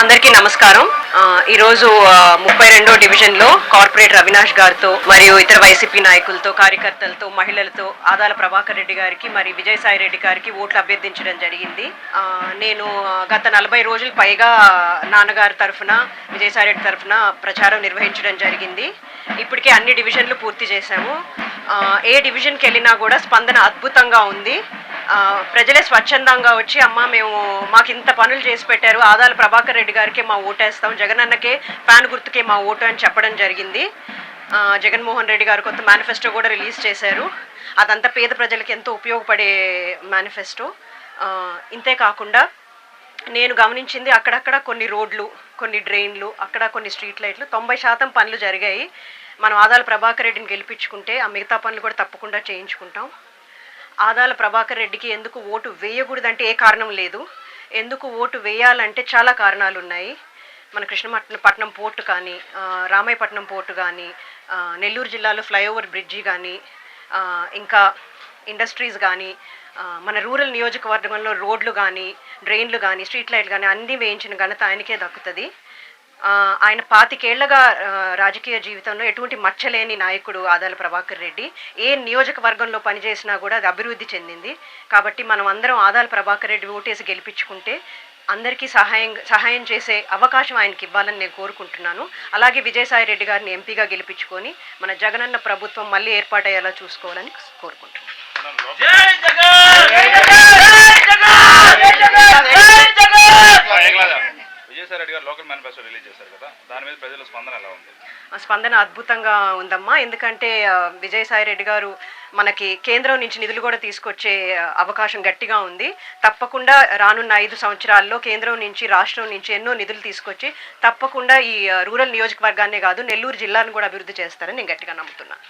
అందరికీ నమస్కారం. ఈరోజు 32వ డివిజన్లో కార్పొరేటర్ అవినాష్ గారితో మరియు ఇతర వైసీపీ నాయకులతో, కార్యకర్తలతో, మహిళలతో ఆదాల ప్రభాకర్ రెడ్డి గారికి మరియు విజయసాయి రెడ్డి గారికి ఓట్లు అభ్యర్థించడం జరిగింది. నేను గత 40 రోజులు పైగా నాన్నగారి తరఫున, విజయసాయి రెడ్డి తరఫున ప్రచారం నిర్వహించడం జరిగింది. ఇప్పటికే అన్ని డివిజన్లు పూర్తి చేశాము. ఏ డివిజన్కి వెళ్ళినా కూడా స్పందన అద్భుతంగా ఉంది. ప్రజలే స్వచ్ఛందంగా వచ్చి మేము మాకు ఇంత పనులు చేసి పెట్టారు, ఆదాల ప్రభాకర్ రెడ్డి గారికి మా ఓటేస్తాం, జగనన్నకే ఫ్యాన్ గుర్తుకే మా ఓటు అని చెప్పడం జరిగింది. జగన్మోహన్ రెడ్డి గారు కొత్త మేనిఫెస్టో కూడా రిలీజ్ చేశారు. అదంతా పేద ప్రజలకు ఎంతో ఉపయోగపడే మేనిఫెస్టో. ఇంతే కాకుండా నేను గమనించింది అక్కడక్కడ కొన్ని రోడ్లు, కొన్ని డ్రైన్లు, అక్కడ కొన్ని స్ట్రీట్ లైట్లు 90% పనులు జరిగాయి. మనం ఆదాల ప్రభాకర్ రెడ్డిని గెలిపించుకుంటే ఆ మిగతా పనులు కూడా తప్పకుండా చేయించుకుంటాం. ఆదాల ప్రభాకర్ రెడ్డికి ఎందుకు ఓటు వేయకూడదంటే ఏ కారణం లేదు. ఎందుకు ఓటు వేయాలంటే చాలా కారణాలు ఉన్నాయి. మన కృష్ణపట్నం పోర్టు కానీ, రామాయపట్నం పోర్టు కానీ, నెల్లూరు జిల్లాలో ఫ్లైఓవర్ బ్రిడ్జి కానీ, ఇంకా ఇండస్ట్రీస్ కానీ, మన రూరల్ నియోజకవర్గంలో రోడ్లు కానీ, డ్రైన్లు కానీ, స్ట్రీట్ లైట్లు కానీ అన్నీ వేయించిన ఘనత ఆయనకే దక్కుతుంది. ఆయన 25 ఏళ్లగా రాజకీయ జీవితంలో ఎటువంటి మచ్చలేని నాయకుడు ఆదాల ప్రభాకర్ రెడ్డి. ఏ నియోజకవర్గంలో పనిచేసినా కూడా అది అభివృద్ధి చెందింది. కాబట్టి మనం అందరం ఆదాల ప్రభాకర్ రెడ్డి ఓటేసి గెలిపించుకుంటే అందరికీ సహాయం చేసే అవకాశం ఆయనకి ఇవ్వాలని నేను కోరుకుంటున్నాను. అలాగే విజయసాయి రెడ్డి గారిని ఎంపీగా గెలిపించుకొని మన జగనన్న ప్రభుత్వం మళ్ళీ ఏర్పాటయ్యేలా చూసుకోవాలని కోరుకుంటున్నాను. విజయసాయి రెడ్డి గారు లోకల్ మేనిఫెస్టో రిలీజ్ చేశారు కదా, దాని మీద ప్రజల స్పందన ఎలా ఉంది? స్పందన అద్భుతంగా ఉందమ్మా. ఎందుకంటే విజయసాయి రెడ్డి గారు మనకి కేంద్రం నుంచి నిధులు కూడా తీసుకొచ్చే అవకాశం గట్టిగా ఉంది. తప్పకుండా రానున్న 5 సంవత్సరాల్లో కేంద్రం నుంచి, రాష్ట్రం నుంచి ఎన్నో నిధులు తీసుకొచ్చి తప్పకుండా ఈ రూరల్ నియోజకవర్గాన్నే కాదు నెల్లూరు జిల్లాను కూడా అభివృద్ధి చేస్తారని నేను గట్టిగా నమ్ముతున్నాను.